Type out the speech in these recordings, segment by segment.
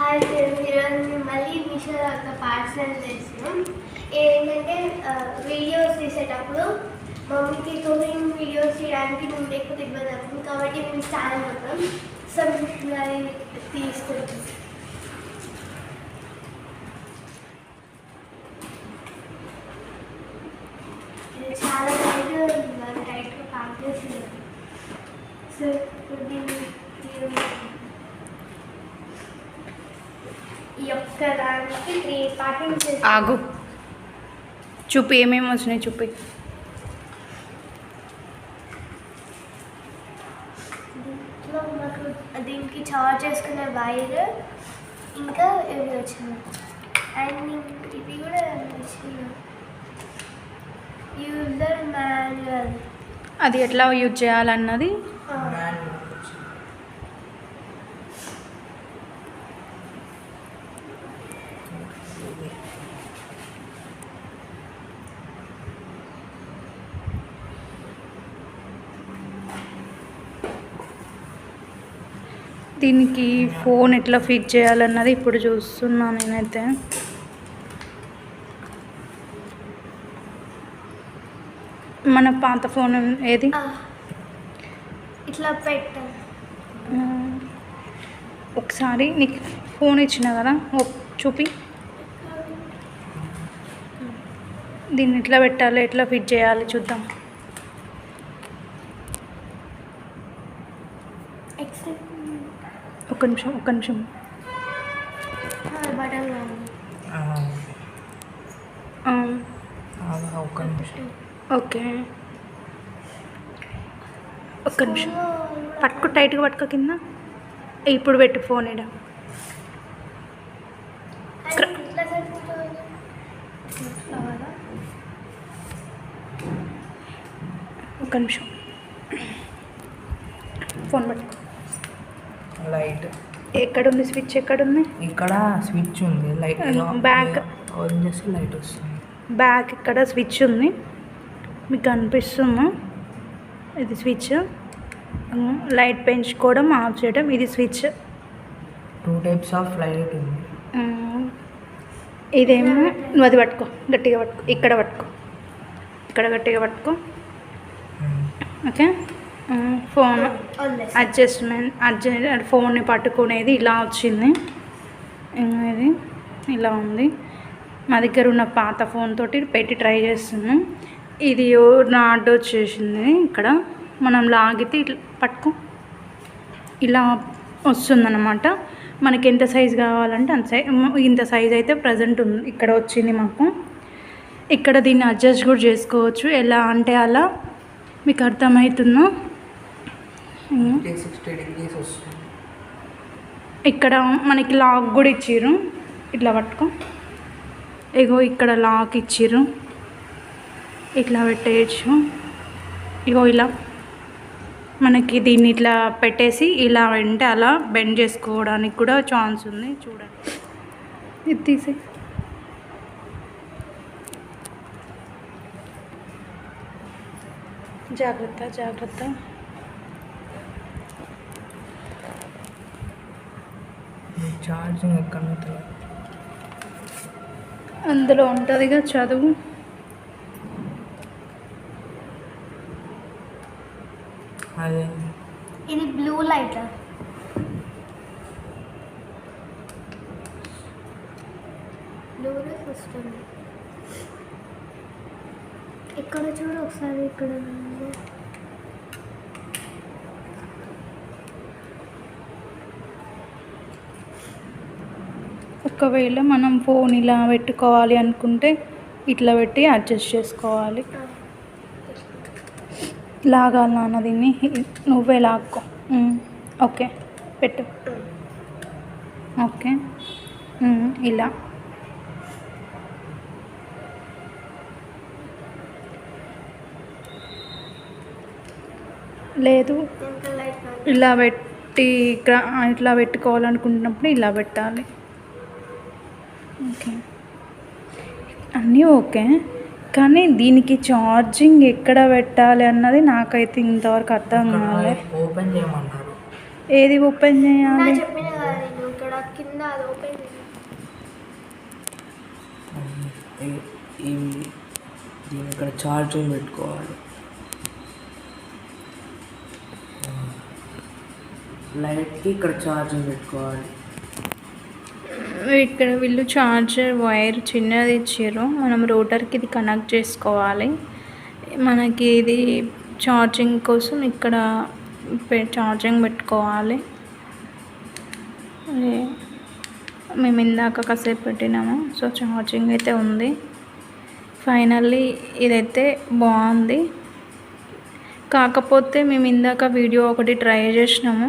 Hi friends, ఈరోజు మేము మళ్ళీ మీషోలో ఒక పార్సల్ చేసినాం. ఏంటంటే వీడియోస్ తీసేటప్పుడు మమ్మీకి కుకింగ్ వీడియోస్ తీయడానికి మేము లేకపోతే ఇబ్బంది అవుతుంది కాబట్టి మేము స్టాండ్ అవుతాం. సో అది తీసుకుంటాం. ఇది చాలా టైట్గా ప్యాక్ చేసింది. సో ఇప్పుడు దీన్ని ఆగు, చూపి ఏమేమి వచ్చినాయి చూపి. దీనికి చార్జ్ చేసుకునే వైర్ ఇంకా ఇవి వచ్చినాయి. అండ్ ఇది కూడా వచ్చింది యూజర్ మాన్యువల్. అది ఎట్లా యూజ్ చేయాలన్నది దీనికి ఫోన్ ఎట్లా ఫిట్ చేయాలన్నది ఇప్పుడు చూస్తున్నాను నేనైతే. మన పాత ఫోన్ ఏది ఇట్లా పెట్ట ఒకసారి నీకు ఫోన్ ఇచ్చిన కదా చూపి. దీన్ని ఎట్లా పెట్టాలి, ఎట్లా ఫిట్ చేయాలి చూద్దాం. ఒక్క నిమిషం ఓకే, ఒక్క నిమిషం పట్టుకో, టైట్గా పట్టుకో కింద. ఇప్పుడు పెట్టు ఫోన్ ఇడ. ఒక్క నిమిషం ఫోన్ పట్టుకో. లైట్ ఎక్కడుంది, స్విచ్ ఎక్కడుంది? ఇక్కడ స్విచ్ ఉంది. లైట్ బ్యాక్ ఆన్ చేస్తే లైట్ వస్తుంది. బ్యాక్ ఇక్కడ స్విచ్ ఉంది, మీకు కనిపిస్తుందా? ఇది స్విచ్. లైట్ పెంచుకోవడం, ఆఫ్ చేయడం, ఇది స్విచ్. 2 టైప్స్ ఆఫ్ లైట్ ఉంది. ఇదేమో నువ్వు అది పట్టుకో, గట్టిగా పట్టుకో, ఇక్కడ పట్టుకో, ఇక్కడ గట్టిగా పట్టుకో. ఓకే, ఫోన్ అడ్జస్ట్మెంట్ ఫోన్ని పట్టుకునేది ఇలా వచ్చింది. ఇది ఇలా ఉంది. మా దగ్గర ఉన్న పాత ఫోన్ తోటి పెట్టి ట్రై చేస్తున్నాం. ఇది నాట్ వచ్చేసింది. ఇక్కడ మనం లాగితే ఇట్లా పట్టుకో, ఇలా వస్తుందన్నమాట. మనకి ఎంత సైజు కావాలంటే అంత ఇంత సైజ్ అయితే ప్రజెంట్ ఉంది, ఇక్కడ వచ్చింది మాకు. ఇక్కడ దీన్ని అడ్జస్ట్ కూడా చేసుకోవచ్చు, ఎలా అంటే అలా. మీకు అర్థమవుతుందా? ఇక్కడ మనకి లాక్ కూడా ఇచ్చిర్రు, ఇట్లా పట్టుకో. ఇగో ఇక్కడ లాక్ ఇచ్చిర్రు, ఇట్లా పెట్టేయచ్చు. ఇగో ఇలా మనకి దీన్ని ఇట్లా పెట్టేసి ఇలా అంటే అలా బెండ్ చేసుకోవడానికి కూడా ఛాన్స్ ఉంది. చూడండి, ఇది తీసి జాగ్రత్త. ఛార్జింగ్ ఎక్కడ అందులో ఉంటుందిగా, చదువు. అదే ఇది బ్లూ లైట్. బ్లూ లైట్ వస్తుంది. ఇక్కడ చూడు ఒకసారి, ఇక్కడ ఒకవేళ మనం ఫోన్ ఇలా పెట్టుకోవాలి అనుకుంటే ఇట్లా పెట్టి అడ్జస్ట్ చేసుకోవాలి. లాగాలి నాన్న దీన్ని, నువ్వే లాక్కో. ఓకే, పెట్టు. ఓకే, ఇలా లేదు, ఇలా పెట్టి ఇట్లా పెట్టుకోవాలనుకుంటున్నప్పుడు ఇలా పెట్టాలి. ఓకే, అన్నీ ఓకే. కానీ దీనికి ఛార్జింగ్ ఎక్కడ పెట్టాలి అన్నది నాకైతే ఇంతవరకు అర్థం కాలేదు. ఓపెన్ చేయమన్నారు. ఏది ఓపెన్ చేయాలి? చెప్పిన కదా నేను, ఇక్కడ కింద అది ఓపెన్ చేసి ఇవి దీని ఇక్కడ ఛార్జింగ్ పెట్టుకోవాలి. లైట్కి ఇక్కడ ఛార్జింగ్ పెట్టుకోవాలి. ఇక్కడ వీళ్ళు చార్జర్ వైర్ చిన్నది ఇచ్చారు, మనం రోటర్కి ఇది కనెక్ట్ చేసుకోవాలి. మనకి ఇది ఛార్జింగ్ కోసం ఇక్కడ ఛార్జింగ్ పెట్టుకోవాలి. మేము ఇందాక కాసేపు పెట్టినాము, సో ఛార్జింగ్ అయితే ఉంది. ఫైనల్లీ ఇదైతే బాగుంది. కాకపోతే మేము ఇందాక వీడియో ఒకటి ట్రై చేసినాము,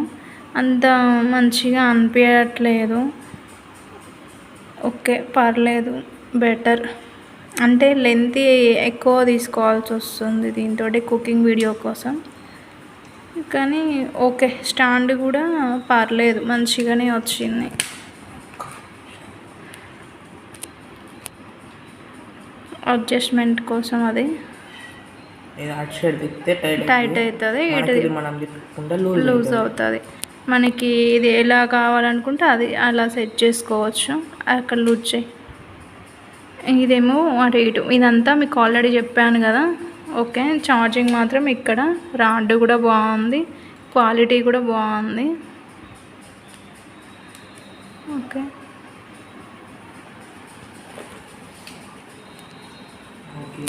అంత మంచిగా అనిపించట్లేదు. ఓకే పర్లేదు, బెటర్. అంటే లెంత్ ఎక్కువ తీసుకోవాల్సి వస్తుంది దీంతో కుకింగ్ వీడియో కోసం. కానీ ఓకే, స్టాండ్ కూడా పర్లేదు, మంచిగానే వచ్చింది. అడ్జస్ట్మెంట్ కోసం అది అటు సైడ్ తిప్పితే టైట్ అవుతుంది, ఇటు మనం తిప్పుకుంటే లూజ్ అవుతుంది. మనకి ఇది ఎలా కావాలనుకుంటే అది అలా సెట్ చేసుకోవచ్చు. అక్కడ లూజ్ చేయి, ఇదేమో అటు ఇటు. ఇదంతా మీకు ఆల్రెడీ చెప్పాను కదా. ఓకే, ఛార్జింగ్ మాత్రం ఇక్కడ రాడ్ కూడా బాగుంది, క్వాలిటీ కూడా బాగుంది. Okay, okay